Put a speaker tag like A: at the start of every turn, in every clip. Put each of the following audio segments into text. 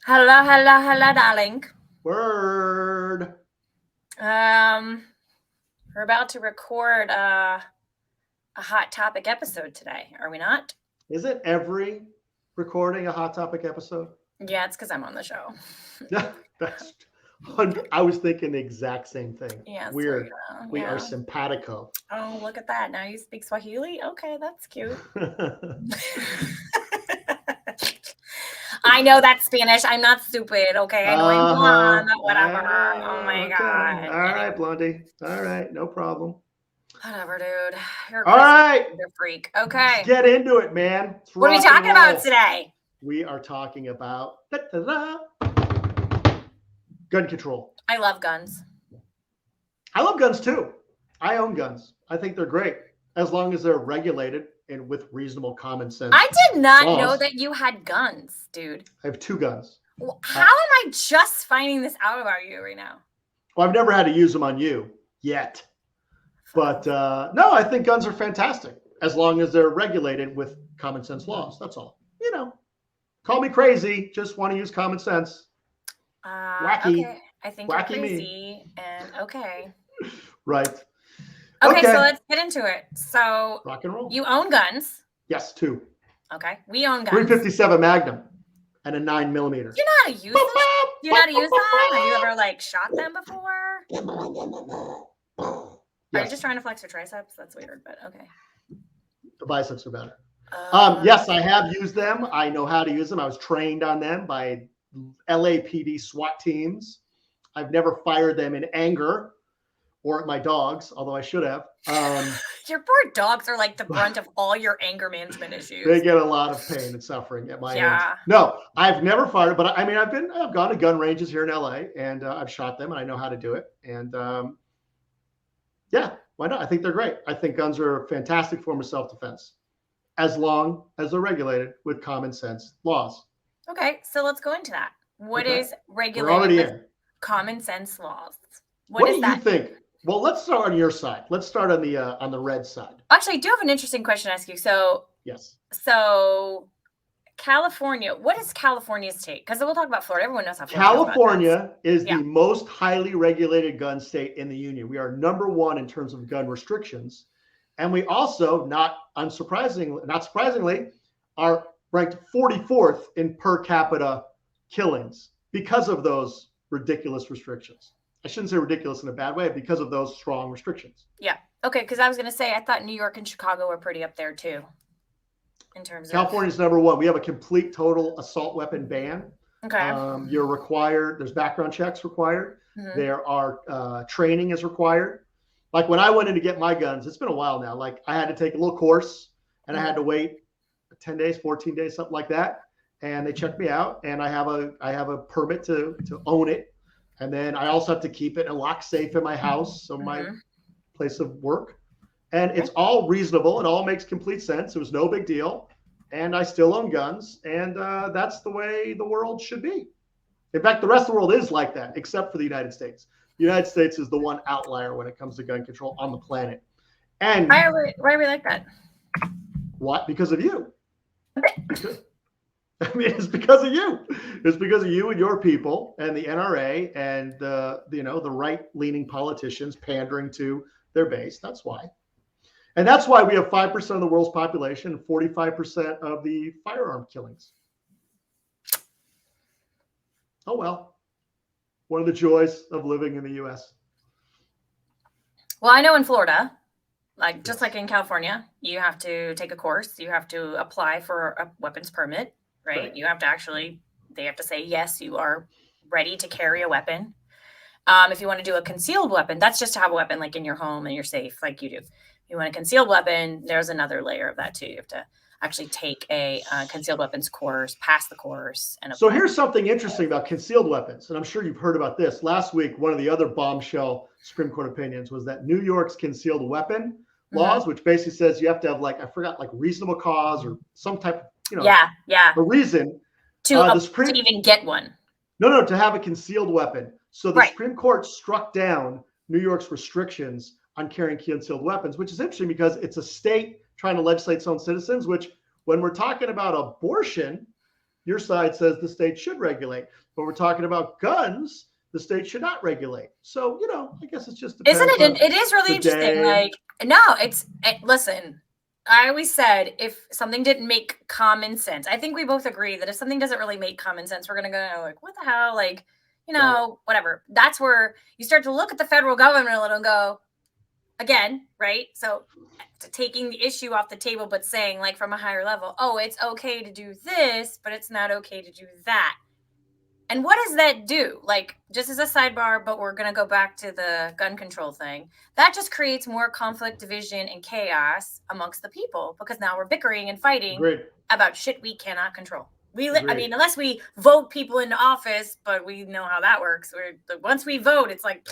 A: Hello, hello, hello, darling.
B: Word.
A: We're about to record a hot topic episode today, are we not?
B: Isn't every recording a Hot Topic episode?
A: Yeah, it's because I'm on the show.
B: Yeah, that's. I was thinking the exact same thing.
A: Yes,
B: We are
A: yeah.
B: simpatico.
A: Oh, look at that. Now you speak Swahili? Okay, that's cute. I know that's Spanish. I'm not stupid, okay? I know I'm blonde, but whatever. Oh my
B: Okay.
A: God.
B: All right, Blondie. All right, no problem.
A: Whatever, dude. You're a
B: All right.
A: freak.
B: Let's
A: Okay.
B: get into it, man.
A: What are we talking about today?
B: We are talking about gun control.
A: I love guns.
B: I love guns too. I own guns. I think they're great as long as they're regulated and with reasonable common sense.
A: I did not know that you had guns, dude.
B: I have 2 guns.
A: How am I just finding this out about you right now?
B: Well, I've never had to use them on you yet. But no, I think guns are fantastic as long as they're regulated with common sense laws. That's all. You know, call me crazy. Just want to use common sense. Wacky.
A: Okay. I think
B: wacky
A: you're crazy.
B: Me.
A: And okay.
B: Right.
A: Okay, so let's get into it. So
B: rock and roll.
A: You own guns?
B: Yes, 2.
A: Okay, we own guns.
B: 357 Magnum and a 9mm.
A: You know how to use them? Do you know how to use them? Have you ever like shot them before? Are you just trying to flex your triceps? That's weird, but okay.
B: The biceps are better. Yes, I have used them. I know how to use them. I was trained on them by LAPD SWAT teams. I've never fired them in anger or at my dogs, although I should have.
A: Your poor dogs are like the brunt of all your anger management issues.
B: They get a lot of pain and suffering at my age. No, I've never fired, but I mean, I've gone to gun ranges here in LA and I've shot them and I know how to do it. And yeah, why not? I think they're great. I think guns are a fantastic form of self-defense as long as they're regulated with common sense laws.
A: Okay, so let's go into that. What is regulated with common sense laws?
B: What do you think? Well, let's start on your side. Let's start on the red side.
A: Actually, I do have an interesting question to ask you. So
B: yes.
A: So California, what is California's take? Because we'll talk about Florida. Everyone knows how
B: California is the most highly regulated gun state in the union. We are number 1 in terms of gun restrictions. And we also, not surprisingly, are ranked 44th in per capita killings because of those ridiculous restrictions. I shouldn't say ridiculous in a bad way, because of those strong restrictions.
A: Yeah. Okay, because I was going to say, I thought New York and Chicago were pretty up there too. In terms of
B: California's number 1. We have a complete total assault weapon ban.
A: Okay.
B: You're required. There's background checks required. Mm-hmm. There are training is required. Like when I went in to get my guns, it's been a while now. Like I had to take a little course and I had to wait 10 days, 14 days, something like that. And they checked me out and I have a permit to own it. And then I also have to keep it in a lock safe in my house. So my place of work. And it's all reasonable. It all makes complete sense. It was no big deal. And I still own guns. And that's the way the world should be. In fact, the rest of the world is like that, except for the United States. The United States is the one outlier when it comes to gun control on the planet. And
A: why are we like that?
B: What? Because of you. I mean, it's because of you. It's because of you and your people and the NRA and the right-leaning politicians pandering to their base. That's why. And that's why we have 5% of the world's population and 45% of the firearm killings. Oh, well. One of the joys of living in the U.S.
A: Well, I know in Florida, just like in California, you have to take a course. You have to apply for a weapons permit, right? You have to they have to say, yes, you are ready to carry a weapon. If you want to do a concealed weapon, that's just to have a weapon like in your home and you're safe like you do. If you want a concealed weapon, there's another layer of that too. You have to actually take a concealed weapons course, pass the course.
B: So here's something interesting about concealed weapons, and I'm sure you've heard about this. Last week, one of the other bombshell Supreme Court opinions was that New York's concealed weapon laws, which basically says you have to have reasonable cause or some type of, a reason
A: to even get one.
B: No, to have a concealed weapon. So the Supreme Court struck down New York's restrictions on carrying concealed weapons, which is interesting because it's a state trying to legislate its own citizens, which when we're talking about abortion, Your side says the state should regulate, but we're talking about guns. The state should not regulate. So, I guess it's just depends.
A: Isn't it? It is really interesting. Like, no, listen, I always said if something didn't make common sense, I think we both agree that if something doesn't really make common sense, we're going to go like, what the hell? Like, whatever. That's where you start to look at the federal government a little and go, again, right? So taking the issue off the table, but saying like from a higher level, oh, it's okay to do this, but it's not okay to do that. And what does that do? Like, just as a sidebar, but we're going to go back to the gun control thing. That just creates more conflict, division, and chaos amongst the people because now we're bickering and fighting about shit we cannot control. I mean, unless we vote people into office, but we know how that works. Once we vote, it's like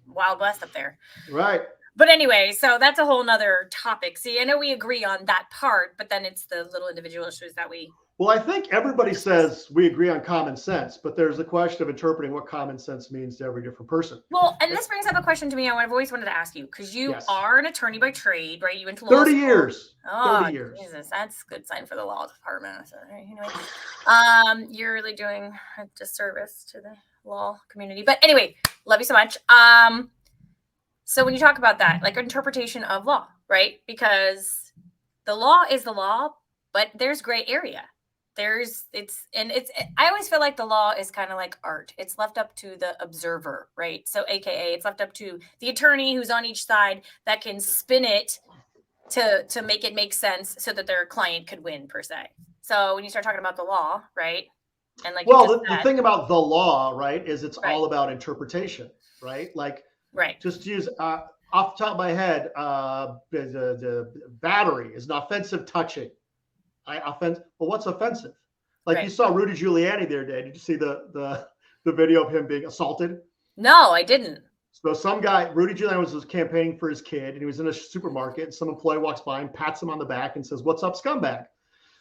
A: Wild West up there.
B: Right.
A: But anyway, so that's a whole nother topic. See, I know we agree on that part, but then it's the little individual issues that we...
B: Well, I think everybody says we agree on common sense, but there's a question of interpreting what common sense means to every different person.
A: Well, and this brings up a question to me I've always wanted to ask you, because you are an attorney by trade, right? You went to law
B: 30
A: school.
B: years.
A: Oh,
B: 30 years.
A: Jesus, that's a good sign for the law department. So, anyway, you're really doing a disservice to the law community. But anyway, love you so much. So when you talk about that, like interpretation of law, right? Because the law is the law, but there's gray area. I always feel like the law is kind of like art. It's left up to the observer, right? So AKA it's left up to the attorney who's on each side that can spin it to make it make sense so that their client could win per se. So when you start talking about the law, right? And like,
B: well, the thing about the law, right, is it's all about interpretation, right? Like, just use off the top of my head, the battery is an offensive touching. Well, what's offensive? Like you saw Rudy Giuliani the other day. Did you see the video of him being assaulted?
A: No, I didn't.
B: So some guy, Rudy Giuliani was campaigning for his kid, and he was in a supermarket, and some employee walks by and pats him on the back and says, "What's up, scumbag?"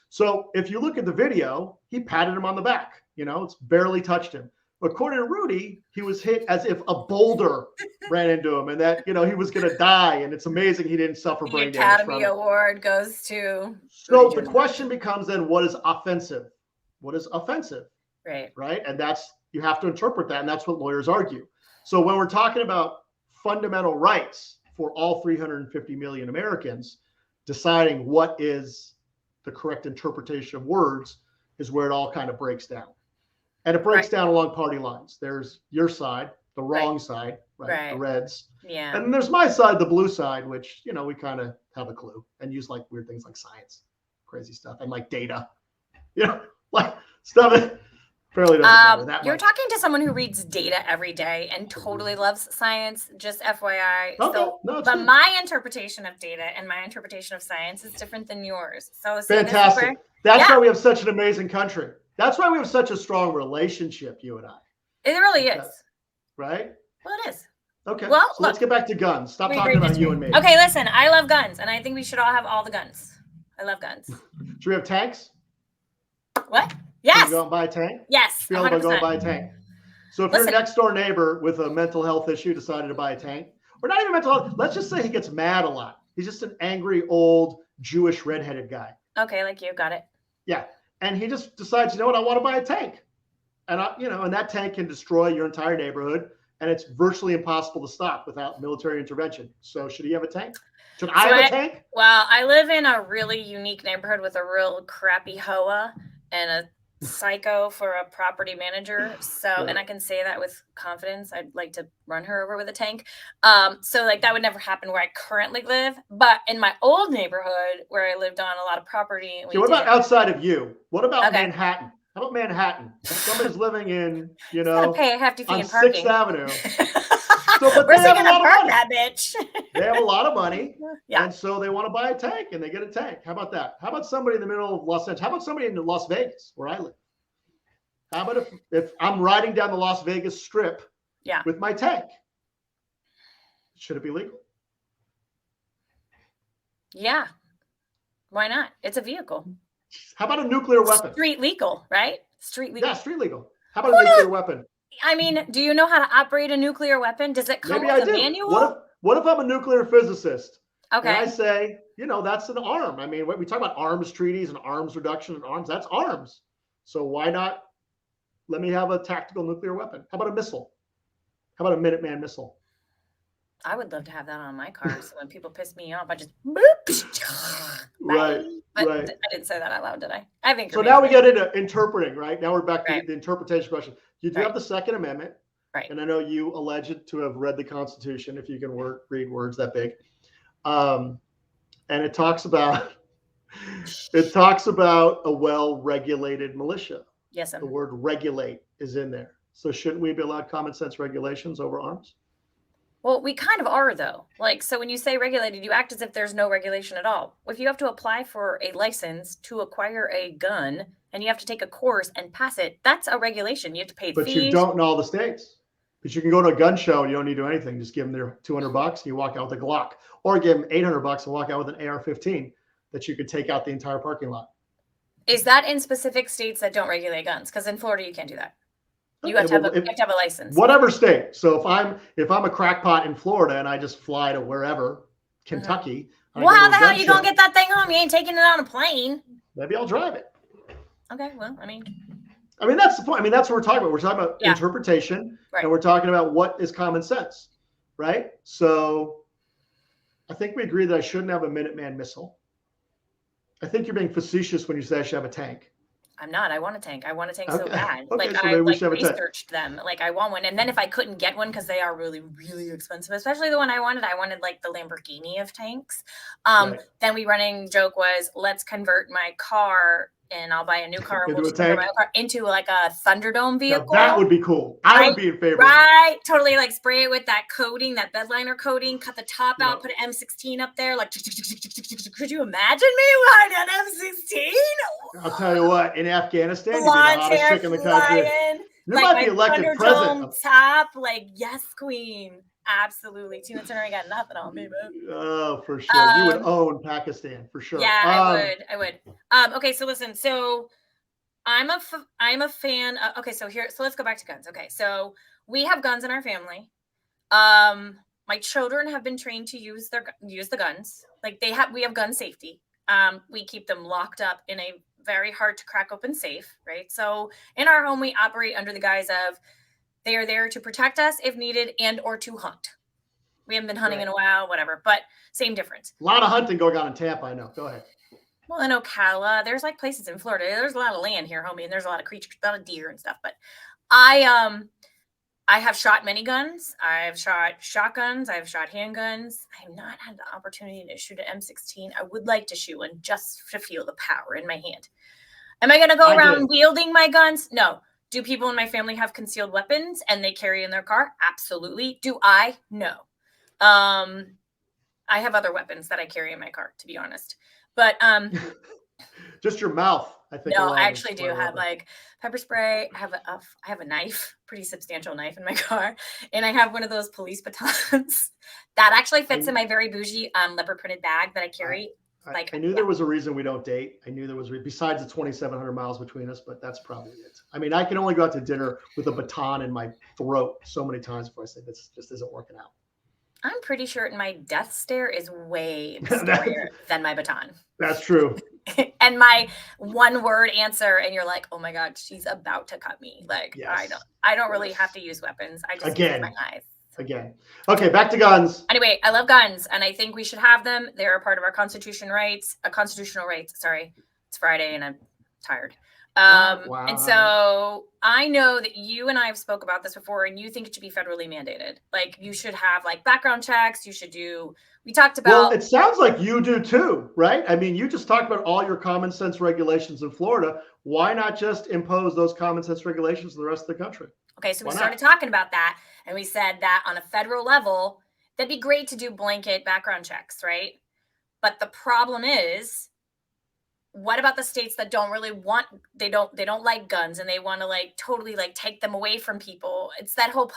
B: So if you look at the video, he patted him on the back. It's barely touched him. But according to Rudy, he was hit as if a boulder ran into him and that, he was going to die. And it's amazing he didn't suffer brain damage.
A: The Academy Award goes to...
B: So the question becomes then, what is offensive? What is offensive?
A: Right.
B: And you have to interpret that. And that's what lawyers argue. So when we're talking about fundamental rights for all 350 million Americans, deciding what is the correct interpretation of words is where it all kind of breaks down. And it breaks down along party lines. There's your side, the wrong side, the Reds. Yeah. And then there's my side, the blue side, which, we kind of have a clue and use like weird things like science, crazy stuff, and like data, like stuff that fairly doesn't matter that
A: You're
B: much.
A: Talking to someone who reads data every day and totally loves science, just FYI. But my interpretation of data and my interpretation of science is different than yours. So
B: fantastic. That's why we have such an amazing country. That's why we have such a strong relationship, you and I.
A: It really is.
B: Right?
A: Well, it is.
B: Okay. Well, so let's get back to guns. Stop talking about you and me.
A: Okay, listen. I love guns, and I think we should all have all the guns. I love guns.
B: Should we have tanks?
A: What? Yes.
B: Should we go and buy a tank?
A: Yes.
B: Feel like go and buy a tank. So if your next door neighbor with a mental health issue decided to buy a tank, or not even mental health, let's just say he gets mad a lot. He's just an angry, old, Jewish, redheaded guy.
A: Okay, like you. Got it.
B: Yeah. And he just decides, I want to buy a tank. And, and that tank can destroy your entire neighborhood. And it's virtually impossible to stop without military intervention. So should he have a tank? Should I have a tank?
A: Well, I live in a really unique neighborhood with a real crappy HOA and a psycho for a property manager. So, and I can say that with confidence. I'd like to run her over with a tank. So like that would never happen where I currently live. But in my old neighborhood where I lived on a lot of property.
B: Okay, what about outside of you? What about Manhattan? How about Manhattan? Somebody's living in,
A: pay a hefty fee
B: on
A: in parking.
B: 6th Avenue.
A: But where's they gonna park that bitch?
B: They have a lot of money.
A: Yeah.
B: And so they want to buy a tank and they get a tank. How about that? How about somebody in the middle of Los Angeles? How about somebody in Las Vegas where I live? How about if I'm riding down the Las Vegas Strip with my tank? Should it be legal?
A: Yeah. Why not? It's a vehicle.
B: How about a nuclear weapon?
A: Street legal, right? Street legal.
B: Yeah, street legal. How about a nuclear weapon?
A: I mean, do you know how to operate a nuclear weapon? Does it come with a manual?
B: What if I'm a nuclear physicist?
A: Okay.
B: And I say, that's an arm. I mean, we talk about arms treaties and arms reduction and arms. That's arms. So why not let me have a tactical nuclear weapon? How about a missile? How about a Minuteman missile?
A: I would love to have that on my car. So when people piss me off, I just boop.
B: Right.
A: But
B: right.
A: I didn't say that out loud, did I? I think
B: so. Now we get into interpreting, right? Now we're back to
A: right.
B: the interpretation question. You do have the Second Amendment,
A: right?
B: And I know you alleged to have read the Constitution, if you can read words that big. And it talks about a well-regulated militia.
A: Yes, sir.
B: The word regulate is in there. So shouldn't we be allowed common sense regulations over arms?
A: Well, we kind of are, though. Like, so when you say regulated, you act as if there's no regulation at all. If you have to apply for a license to acquire a gun and you have to take a course and pass it, that's a regulation. You have to pay
B: But
A: fees.
B: you don't in all the states. But you can go to a gun show and you don't need to do anything. Just give them their $200 and you walk out with a Glock, or give them $800 and walk out with an AR-15 that you could take out the entire parking lot.
A: Is that in specific states that don't regulate guns? Because in Florida, you can't do that. You have to have a license.
B: Whatever state. So if I'm a crackpot in Florida and I just fly to wherever, Kentucky.
A: Well, how the hell are you gonna get that thing home? You ain't taking it on a plane.
B: Maybe I'll drive it.
A: Okay, well, I mean
B: that's the point. I mean, that's what we're talking about. We're talking about interpretation, and we're talking about what is common sense, right? So I think we agree that I shouldn't have a Minuteman missile. I think you're being facetious when you say I should have a tank.
A: I'm not. I want a tank. I want a tank so bad.
B: Okay, so
A: I
B: researched
A: them. Like, I want one. And then if I couldn't get one, because they are really, really expensive, especially the one I wanted like the Lamborghini of tanks. Then we running joke was, let's convert my car and I'll buy a new car into like a Thunderdome vehicle.
B: Now that would be cool. I would be in favor.
A: Right. Totally, like spray it with that coating, that bedliner coating, cut the top out, put an M16 up there. Like, could you imagine me riding an M16?
B: I'll tell you what, in Afghanistan, you'd be the hottest chick in the country. You might be elected president.
A: Top, like, yes, queen. Absolutely. Tina Turner ain't got nothing on me, man.
B: Oh, for sure. You would own Pakistan, for sure.
A: Yeah, I would. Okay, so listen. So I'm a fan of, okay, so let's go back to guns. Okay, so we have guns in our family. My children have been trained to use the guns. Like, we have gun safety. We keep them locked up in a very hard to crack open safe, right? So in our home, we operate under the guise of they are there to protect us if needed and or to hunt. We haven't been hunting in a while, whatever, but same difference.
B: A lot of hunting going on in Tampa, I know. Go ahead.
A: Well, in Ocala, there's like places in Florida. There's a lot of land here, homie, and there's a lot of creatures, a lot of deer and stuff. But I have shot many guns. I've shot shotguns. I've shot handguns. I have not had the opportunity to shoot an M16. I would like to shoot one just to feel the power in my hand. Am I going to go around wielding my guns? No. Do people in my family have concealed weapons and they carry in their car? Absolutely. Do I? No. I have other weapons that I carry in my car, to be honest. But
B: just your mouth, I think.
A: No, I actually do have like pepper spray. I have a knife, pretty substantial knife in my car, and I have one of those police batons that actually fits in my very bougie leopard printed bag that I carry.
B: I knew there was a reason we don't date. I knew there was besides the 2,700 miles between us, but that's probably it. I mean, I can only go out to dinner with a baton in my throat so many times before I say this just isn't working out.
A: I'm pretty sure my death stare is way scarier than my baton.
B: That's true.
A: And my one word answer, and you're like, oh my God, she's about to cut me. Like, yes. I don't really have to use weapons. I just use my eyes.
B: Again. Okay, back to guns.
A: Anyway, I love guns, and I think we should have them. They're a part of our constitutional rights. Sorry, it's Friday, and I'm tired. Wow. And so I know that you and I have spoke about this before, and you think it should be federally mandated. Like, you should have like background checks. We talked about.
B: Well, it sounds like you do too, right? I mean, you just talked about all your common sense regulations in Florida. Why not just impose those common sense regulations in the rest of the country?
A: Okay, so we started talking about that, and we said that on a federal level, that'd be great to do blanket background checks, right? But the problem is, what about the states that don't really they don't like guns, and they want to like totally like take them away from people? It's that whole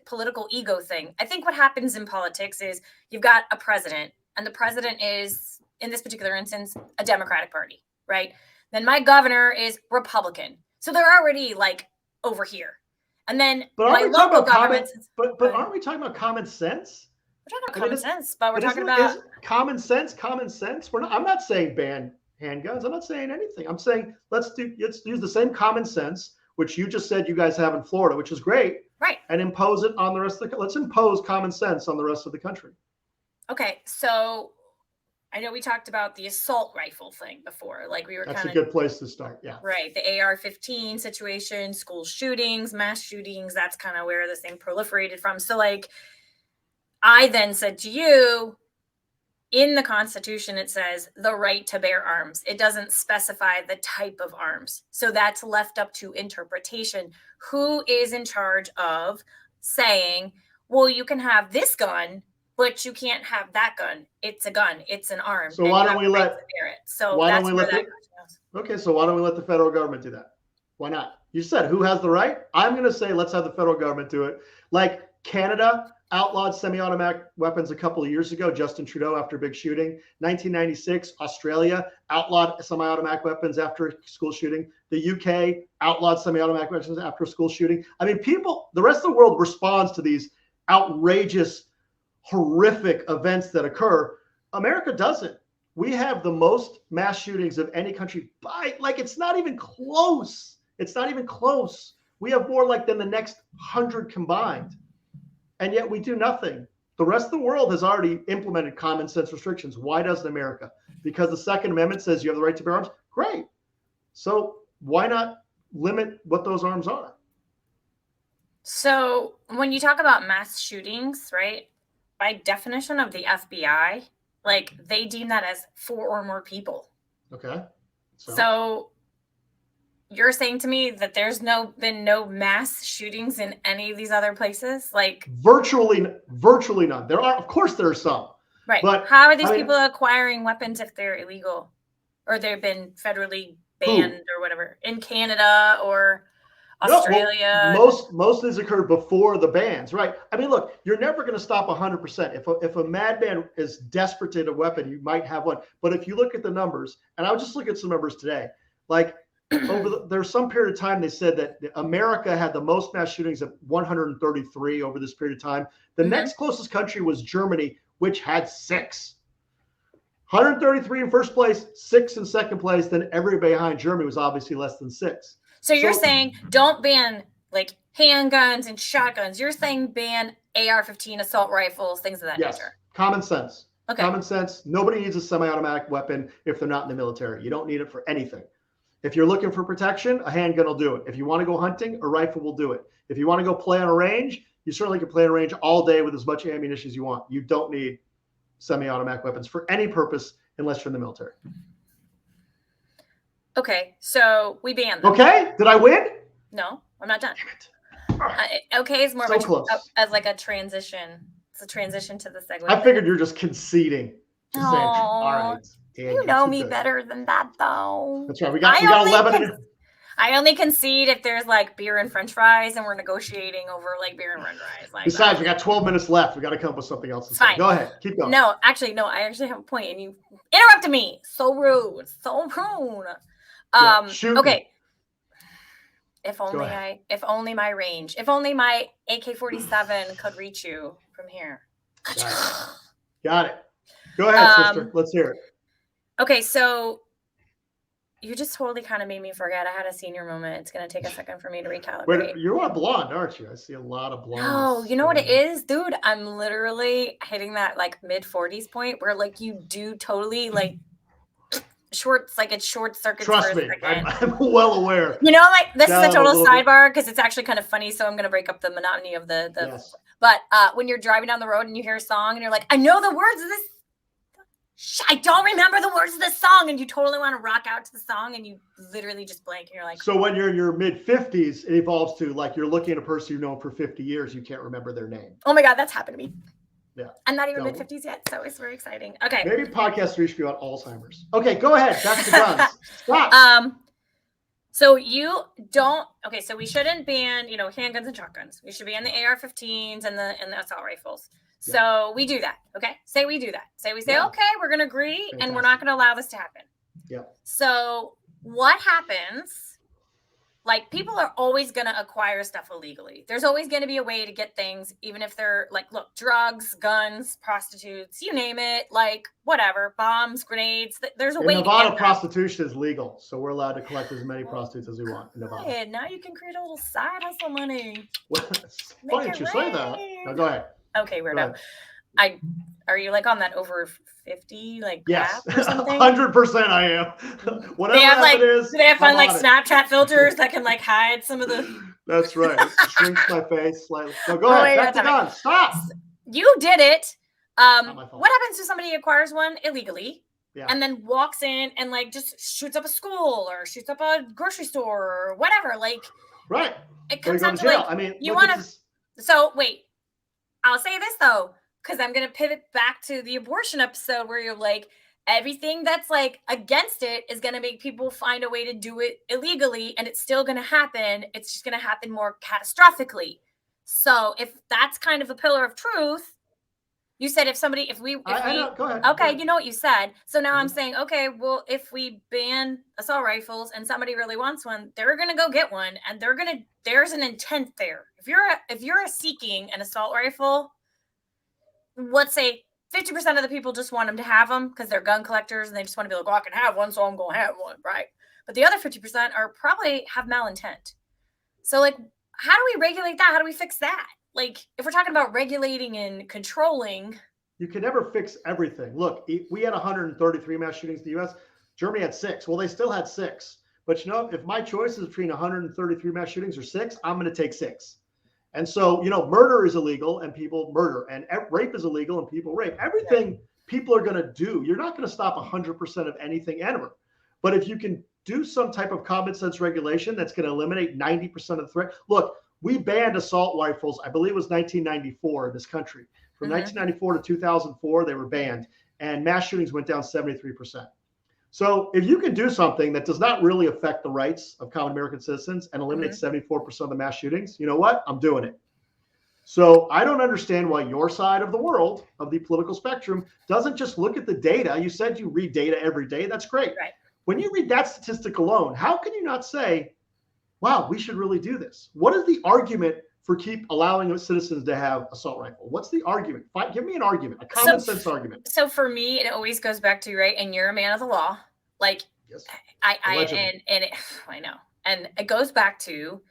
A: political ego thing. I think what happens in politics is you've got a president, and the president is, in this particular instance, a Democratic Party, right? Then my governor is Republican. So they're already like over here. And then my local government.
B: But aren't we talking about common sense?
A: We're talking about common sense, but we're talking about
B: is common sense. Common sense. I'm not saying ban handguns. I'm not saying anything. I'm saying let's use the same common sense, which you just said you guys have in Florida, which is great,
A: right,
B: and impose it on the rest of the. Let's impose common sense on the rest of the country.
A: Okay, so I know we talked about the assault rifle thing before. Like we were
B: That's a good place to start. Yeah.
A: Right. The AR-15 situation, school shootings, mass shootings, that's kind of where this thing proliferated from. So like I then said to you, in the Constitution, it says the right to bear arms. It doesn't specify the type of arms. So that's left up to interpretation. Who is in charge of saying, well, you can have this gun, but you can't have that gun. It's a gun. It's an arm.
B: So why don't we let it?
A: So why don't we let that
B: Okay, so why don't we let the federal government do that? Why not? You said who has the right? I'm going to say let's have the federal government do it. Like Canada outlawed semi-automatic weapons a couple of years ago, Justin Trudeau after a big shooting. 1996, Australia outlawed semi-automatic weapons after a school shooting. The UK outlawed semi-automatic weapons after a school shooting. I mean, the rest of the world responds to these outrageous, horrific events that occur. America doesn't. We have the most mass shootings of any country by, like, it's not even close. It's not even close. We have more like than the next 100 combined. And yet we do nothing. The rest of the world has already implemented common sense restrictions. Why doesn't America? Because the Second Amendment says you have the right to bear arms. Great. So why not limit what those arms are?
A: So when you talk about mass shootings, right, by definition of the FBI, like they deem that as 4 or more people.
B: Okay.
A: So you're saying to me that there's been no mass shootings in any of these other places? Like
B: virtually none. There are, of course, there are some.
A: Right. But how are these people acquiring weapons if they're illegal, or they've been federally banned or whatever in Canada or Australia?
B: No, well, most of these occurred before the bans, right? I mean, look, you're never going to stop 100%. If a madman is desperate to get a weapon, you might have one. But if you look at the numbers, and I'll just look at some numbers today, like there's some period of time they said that America had the most mass shootings of 133 over this period of time. The next closest country was Germany, which had 6. 133 in first place, 6 in second place. Then everybody behind Germany was obviously less than 6.
A: So you're saying don't ban like handguns and shotguns. You're saying ban AR-15 assault rifles, things of that nature.
B: Common sense.
A: Okay.
B: Common sense. Nobody needs a semi-automatic weapon if they're not in the military. You don't need it for anything. If you're looking for protection, a handgun will do it. If you want to go hunting, a rifle will do it. If you want to go play on a range, you certainly can play on a range all day with as much ammunition as you want. You don't need semi-automatic weapons for any purpose unless you're in the military.
A: Okay, so we ban them.
B: Okay, did I win?
A: No, I'm not done.
B: Damn it.
A: Okay is more
B: so close.
A: As like a transition. It's a transition to the segue.
B: I figured you're just conceding. Just saying, all right.
A: You know me better than that, though.
B: That's right. We got 11.
A: I only concede if there's like beer and French fries, and we're negotiating over like beer and French fries. Like
B: besides, we got 12 minutes left. We got to come up with something else.
A: Fine.
B: Go ahead. Keep going.
A: No, actually, no. I actually have a point, and you interrupted me. So rude. So rude. Okay. If only my range, if only my AK-47 could reach you from here.
B: Got it. Go ahead, sister. Let's hear it.
A: Okay, so you just totally kind of made me forget. I had a senior moment. It's going to take a second for me to recalibrate.
B: Wait, you're a blonde, aren't you? I see a lot of blondes.
A: Oh, you know what it is, dude? I'm literally hitting that like mid-40s point where like you do totally like it's short circuits.
B: Trust me, I'm well aware.
A: You know, like this is a total sidebar because it's actually kind of funny. So I'm going to break up the monotony of the.
B: Yes.
A: But when you're driving down the road and you hear a song and you're like, I know the words of this. I don't remember the words of the song, and you totally want to rock out to the song, and you literally just blank, and you're like.
B: So when you're in your mid-50s, it evolves to like you're looking at a person you've known for 50 years, you can't remember their name.
A: Oh my God, that's happened to me.
B: Yeah.
A: I'm not even mid-50s yet, so it's very exciting. Okay.
B: Maybe podcast reach you on Alzheimer's. Okay, go ahead. Back to guns. Stop.
A: So you don't. Okay, so we shouldn't ban, handguns and shotguns. We should ban the AR-15s and the assault rifles. So we do that. Okay. Say we do that. Say okay, we're going to agree. Fantastic. And we're not going to allow this to happen.
B: Yeah.
A: So what happens Like, people are always going to acquire stuff illegally. There's always going to be a way to get things, even if they're like, look, drugs, guns, prostitutes, you name it, like whatever, bombs, grenades. There's a way
B: Nevada,
A: to get
B: prostitution is legal, so we're allowed to collect as many prostitutes as we want in Nevada.
A: Now you can create a little side hustle money.
B: Well, it's funny you say that. No, go ahead.
A: Okay, weirdo. Are you like on that over 50 like
B: yes,
A: or something?
B: 100% I am. Whatever
A: they have like,
B: it is,
A: do they have fun like Snapchat filters that can like hide some of the?
B: That's right. It shrinks my face slightly. So go ahead. Back to guns. Stop.
A: You did it. What happens if somebody acquires one illegally? Yeah. And then walks in and like just shoots up a school or shoots up a grocery store or whatever. Like,
B: right.
A: It comes down to like, I mean, you want to. So wait, I'll say this though, because I'm gonna pivot back to the abortion episode where you're like, everything that's like against it is gonna make people find a way to do it illegally, and it's still gonna happen. It's just gonna happen more catastrophically. So if that's kind of a pillar of truth. You said if we go ahead. Okay, you know what you said. So now I'm saying, okay, well, if we ban assault rifles and somebody really wants one, they're gonna go get one, and there's an intent there. If you're seeking an assault rifle, let's say 50% of the people just want them to have them because they're gun collectors and they just want to be like, well, I can have one, so I'm gonna have one, right? But the other 50% are probably have malintent. So like, how do we regulate that? How do we fix that? Like, if we're talking about regulating and controlling.
B: You can never fix everything. Look, we had 133 mass shootings in the U.S. Germany had 6. Well, they still had 6. But, you know, if my choice is between 133 mass shootings or 6, I'm going to take 6. And so, you know, murder is illegal and people murder. And rape is illegal and people rape. Everything people are going to do. You're not going to stop 100% of anything ever. But if you can do some type of common sense regulation that's going to eliminate 90% of the threat. Look, we banned assault rifles, I believe it was 1994 in this country. From 1994 to 2004, they were banned, and mass shootings went down 73%. So if you can do something that does not really affect the rights of common American citizens and eliminate 74% of the mass shootings, you know what? I'm doing it. So I don't understand why your side of the world, of the political spectrum, doesn't just look at the data. You said you read data every day. That's great. Right. When you read that statistic alone, how can you not say, wow, we should really do this? What is the argument for keep allowing citizens to have assault rifle? What's the argument? Give me an argument, a common sense argument.
A: So for me, it always goes back to, right, and you're a man of the law. Like, yes. I know. And it goes back to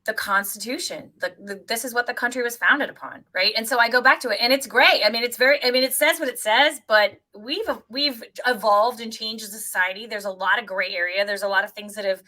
A: the Constitution. This is what the country was founded upon, right? And so I go back to it, and it's great. I mean, it says what it says, but we've evolved and changed as a society. There's a lot of gray area. There's a lot of things that have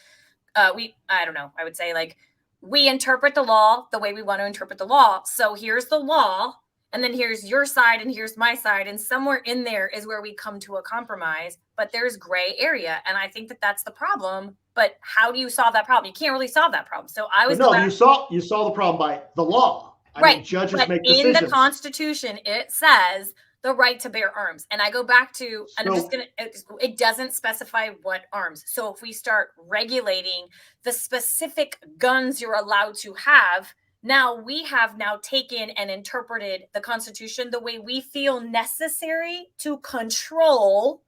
A: I don't know. I would say like we interpret the law the way we want to interpret the law. So here's the law, and then here's your side, and here's my side, and somewhere in there is where we come to a compromise. But there's gray area, and I think that that's the problem. But how do you solve that problem? You can't really solve that problem. So I was
B: you solve the problem by the law. I mean, judges make decisions.
A: In the Constitution, it says the right to bear arms. And I go back to, and I'm just going to, it doesn't specify what arms. So if we start regulating the specific guns you're allowed to have, now we have taken and interpreted the Constitution the way we feel necessary to control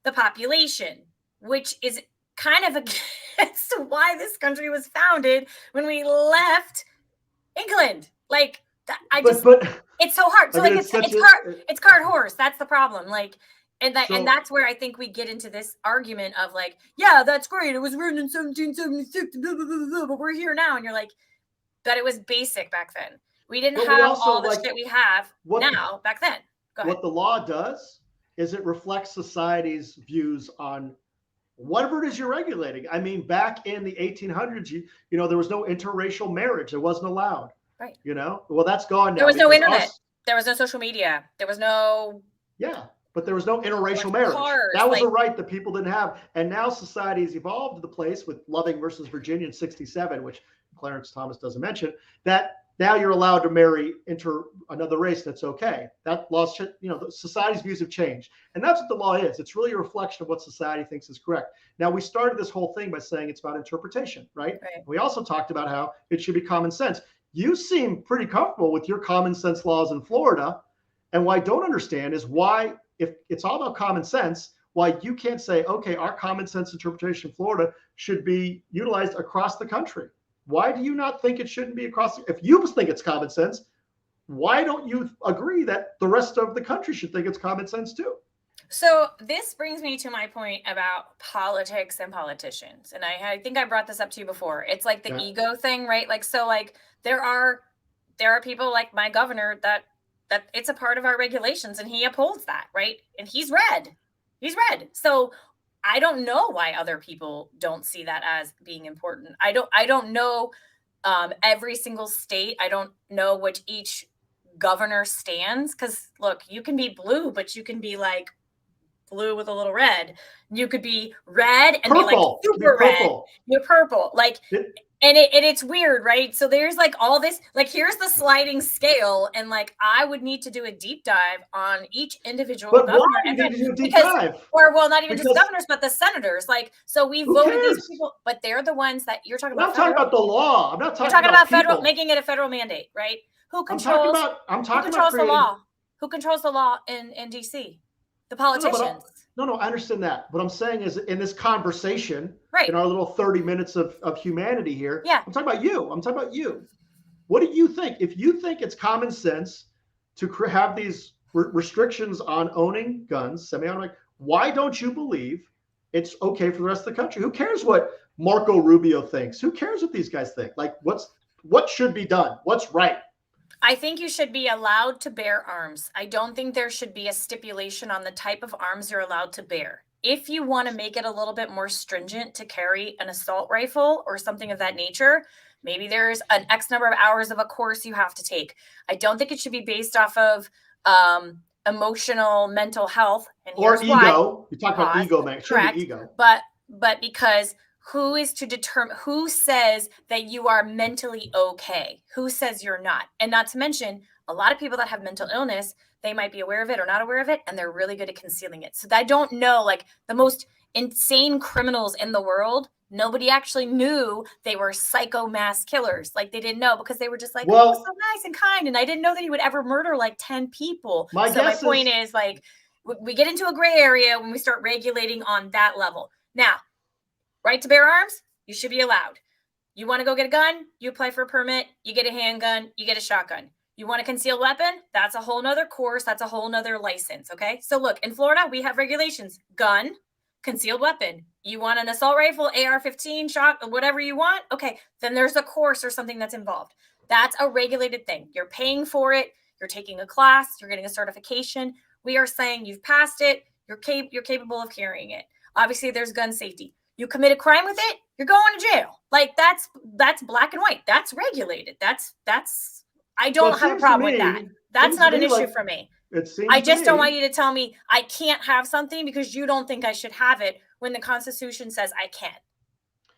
A: the population, which is kind of against why this country was founded when we left England. Like, it's so hard. So I mean, it's cart horse. That's the problem. Like, and that's where I think we get into this argument of like, yeah, that's great. It was written in 1776, blah, blah, blah, blah, but we're here now. And you're like, but it was basic back then. We didn't have all the shit we have now back then. Go ahead.
B: What the law does is it reflects society's views on whatever it is you're regulating. I mean, back in the 1800s, you know, there was no interracial marriage. It wasn't allowed.
A: Right.
B: You know, well, that's gone now.
A: There was no internet. There was no social media. There was no.
B: Yeah, but there was no interracial marriage. That was a right that people didn't have. And now society has evolved to the place with Loving versus Virginia in 1967, which Clarence Thomas doesn't mention, that now you're allowed to marry another race. That's okay. That law, you know, society's views have changed. And that's what the law is. It's really a reflection of what society thinks is correct. Now, we started this whole thing by saying it's about interpretation, right? We also talked about how it should be common sense. You seem pretty comfortable with your common sense laws in Florida. And what I don't understand is why, if it's all about common sense, why you can't say, okay, our common sense interpretation in Florida should be utilized across the country. Why do you not think it shouldn't be across? If you think it's common sense, why don't you agree that the rest of the country should think it's common sense too?
A: So this brings me to my point about politics and politicians. And I think I brought this up to you before. It's like the ego thing, right? Like, so like there are people like my governor that it's a part of our regulations and he upholds that, right? And he's red. So I don't know why other people don't see that as being important. I don't know every single state. I don't know which each governor stands. Cause look, you can be blue, but you can be like blue with a little red. You could be red and
B: purple.
A: be like super red. You're purple. Like, and it's weird, right? So there's like all this, like here's the sliding scale, and like I would need to do a deep dive on each individual governor. Well, not even just governors, but the senators. Like, so we voted these people, but they're the ones that you're talking about.
B: I'm talking about the law. I'm not talking
A: about federal, making it a federal mandate, right? Who controls?
B: I'm talking
A: about
B: the
A: law. Who controls the law in DC? The politicians.
B: No, I understand that. What I'm saying is in this conversation,
A: right,
B: in our little 30 minutes of humanity here,
A: yeah.
B: I'm talking about you. What do you think? If you think it's common sense to have these restrictions on owning guns, semi-automatic, why don't you believe it's okay for the rest of the country? Who cares what Marco Rubio thinks? Who cares what these guys think? Like, what should be done? What's right?
A: I think you should be allowed to bear arms. I don't think there should be a stipulation on the type of arms you're allowed to bear. If you want to make it a little bit more stringent to carry an assault rifle or something of that nature, maybe there's an X number of hours of a course you have to take. I don't think it should be based off of emotional, mental health. And
B: or ego. You talk about ego, man.
A: Correct.
B: Ego.
A: But because who is to determine, who says that you are mentally okay? Who says you're not? And not to mention, a lot of people that have mental illness, they might be aware of it or not aware of it, and they're really good at concealing it. So I don't know, like the most insane criminals in the world, nobody actually knew they were psycho mass killers. Like they didn't know because they were just like, oh, so nice and kind. And I didn't know that he would ever murder like 10 people. My point is like, we get into a gray area when we start regulating on that level. Now, right to bear arms, you should be allowed. You want to go get a gun, you apply for a permit, you get a handgun, you get a shotgun. You want a concealed weapon? That's a whole nother course. That's a whole nother license. Okay. So look, in Florida, we have regulations, gun, concealed weapon. You want an assault rifle, AR-15, shot, whatever you want. Okay. Then there's a course or something that's involved. That's a regulated thing. You're paying for it. You're taking a class. You're getting a certification. We are saying you've passed it. You're capable of carrying it. Obviously, there's gun safety. You commit a crime with it, you're going to jail. Like that's black and white. That's regulated. I don't have a problem with that. That's not an issue for me. I just don't want you to tell me I can't have something because you don't think I should have it when the Constitution says I can.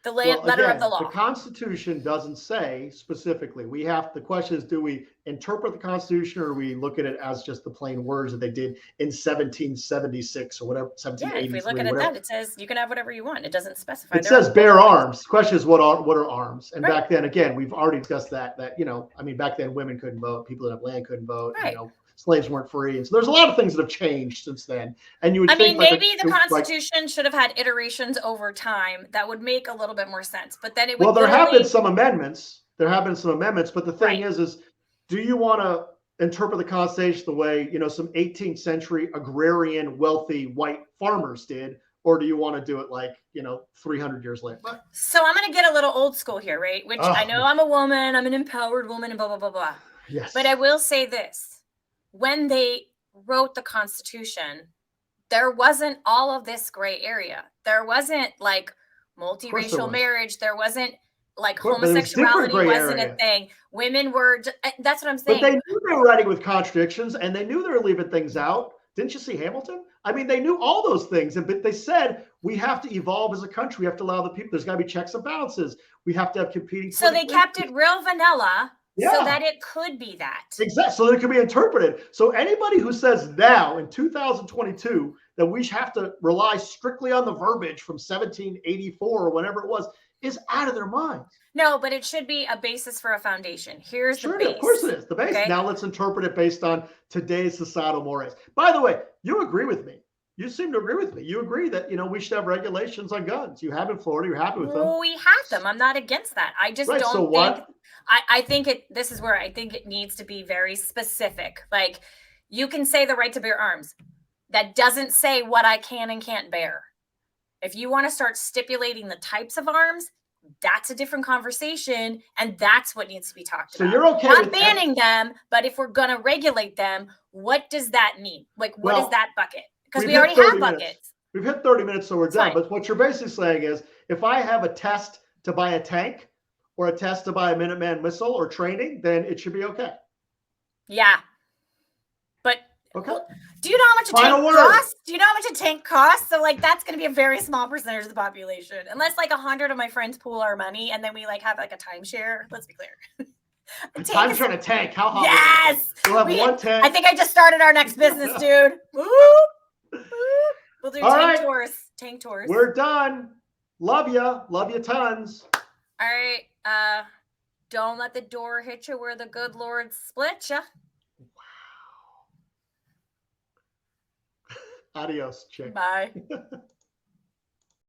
A: The letter of the law.
B: The Constitution doesn't say specifically. The question is, do we interpret the Constitution or we look at it as just the plain words that they did in 1776 or whatever, 1783?
A: Yeah, if we look at that, it says you can have whatever you want. It doesn't specify.
B: It says bear arms. The question is, what are arms? And back then, again, we've already discussed that, back then women couldn't vote. People that have land couldn't vote.
A: Right.
B: Slaves weren't free. And so there's a lot of things that have changed since then. And you would think
A: maybe the Constitution should have had iterations over time that would make a little bit more sense. But then it would
B: there have been some amendments. But the thing is do you want to interpret the Constitution the way, some 18th century agrarian, wealthy white farmers did? Or do you want to do it like, 300 years later?
A: So I'm going to get a little old school here, right? Which I know I'm a woman, I'm an empowered woman and blah, blah, blah, blah.
B: Yes.
A: But I will say this. When they wrote the Constitution, there wasn't all of this gray area. There wasn't like multiracial marriage. There wasn't like homosexuality wasn't a thing. Women were, that's what I'm saying.
B: But they knew they were writing with contradictions and they knew they were leaving things out. Didn't you see Hamilton? I mean, they knew all those things. But they said, we have to evolve as a country. We have to allow the people, there's got to be checks and balances. We have to have competing.
A: So they kept it real vanilla. Yeah. So that it could be that.
B: Exactly. So that it could be interpreted. So anybody who says now in 2022 that we have to rely strictly on the verbiage from 1784 or whatever it was is out of their minds.
A: No, but it should be a basis for a foundation. Here's the base.
B: Of course it is. The base. Okay? Now let's interpret it based on today's societal mores. By the way, you agree with me You seem to agree with me. You agree that, we should have regulations on guns. You have in Florida. You're happy with them.
A: We have them. I'm not against that. I just
B: Right,
A: don't
B: so
A: think.
B: what?
A: I think this is where I think it needs to be very specific. Like, you can say the right to bear arms. That doesn't say what I can and can't bear. If you want to start stipulating the types of arms, that's a different conversation, and that's what needs to be talked about.
B: So you're okay
A: not
B: with
A: banning them, but if we're going to regulate them, what does that mean? Like, what is that bucket? Because we already have buckets.
B: We've hit 30 minutes, so we're done.
A: Fine.
B: But what you're basically saying is, if I have a test to buy a tank or a test to buy a Minuteman missile or training, then it should be okay.
A: Yeah. But
B: okay.
A: Do you know how much a tank costs? Do you know how much a tank costs? So, like, that's going to be a very small percentage of the population. Unless, like, 100 of my friends pool our money and then we, like, have, like, a timeshare. Let's be clear.
B: Timeshare a tank. How hot?
A: Yes!
B: We'll have one tank.
A: I think I just started our next business, dude. Woo! We'll do tours. Tank tours.
B: We're done. Love you. Love you tons.
A: All right. Don't let the door hit you where the good Lord split you.
B: Wow. Adios, chick.
A: Bye.